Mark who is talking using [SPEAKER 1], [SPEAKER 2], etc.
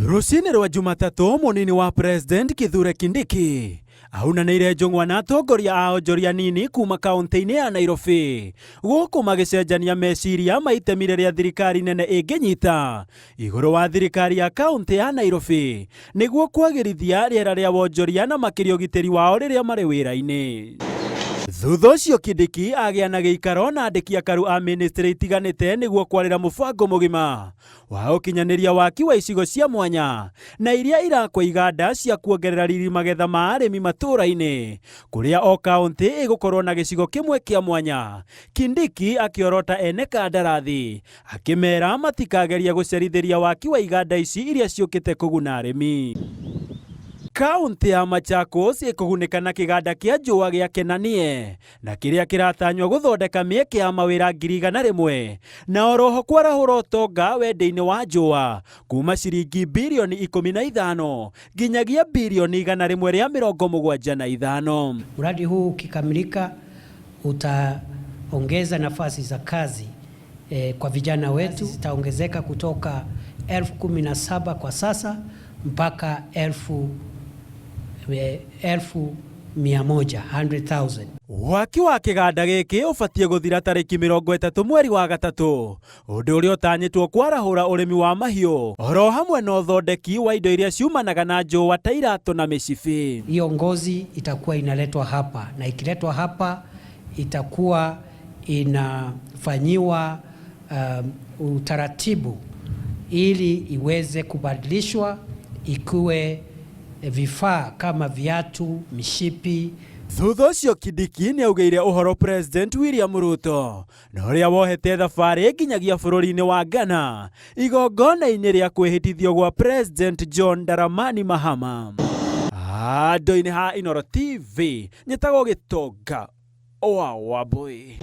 [SPEAKER 1] Rũcinĩ rwa Jumatatu, mũnini wa President Kithure Kindiki aunanĩire njũng'wa na atongoria a onjoria nini kuma kaunti-inĩ ya Nairobi gũkũ magĩcenjania meciria ma itemi rĩrĩa thirikari nene ĩngĩnyita igũrũ wa thirikari ya kaunti ya Nairobi nĩguo kwagĩrithia rĩera rĩa wonjoria na makĩria ũgitĩri wao rĩrĩa marĩ wĩra-inĩ. Thutha ũcio Kindiki agĩa na gĩikaro na andĩki akaru a ministry itiganĩte nĩguo kwarĩra mũbango mũgima wa ũkinyanĩria waki wa icigo cia mwanya na iria irakwa iganda cia kuongerera riri magetha ma arĩmi matũũra-inĩ kũrĩa o kaunti ĩgũkorwo na gĩcigo kĩmwe kĩa mwanya. Kindiki akĩorota ene kandarathi akĩmera matikageria gũcerithĩria waki wa iganda ici iria ciũkĩte kũguna arĩmi. Kaunti ya Machakos ĩkũgunĩka na kĩganda kĩa njũa gĩa Kenanie na kĩrĩa kĩratanywo gũthondeka mĩeke ya mawĩra 100,000 na oroho kwarahũra ũtonga wendia-inĩ wa njũa kuma ciringi bilioni 15 nginyagia bilioni 175.
[SPEAKER 2] Mradi huu ukikamilika utaongeza nafasi za kazi kwa vijana wetu, zitaongezeka kutoka 17,000 kwa sasa mpaka 100,000.
[SPEAKER 1] Waki wa kĩganda gĩkĩ ũbatiĩ gũthira tarĩki 30 mweri wa gatatũ, ũndũ ũrĩa ũtanyĩtwo kwarahũra ũrĩmi wa mahiũ oro hamwe na ũthondeki wa indo iria ciumanaga na njũa ta iratũ na mĩcibi.
[SPEAKER 2] Hiyo ngozi itakuwa inaletwa hapa na ikiletwa hapa itakuwa inafanyiwa utaratibu ili iweze kubadilishwa ikuwe vifaa kama viatu, mishipi.
[SPEAKER 1] Thutha ũcio Kindiki nĩaugĩire ũhoro President William Ruto na ũrĩa wohete thabarĩ nginyagia bũrũri-inĩ wa Ghana igongona-inĩ rĩa kwĩhĩtithio gwa President John Dramani Mahama. Handũ-inĩ ha Inooro TV, nyĩtagwo Gĩtonga wa Wambui.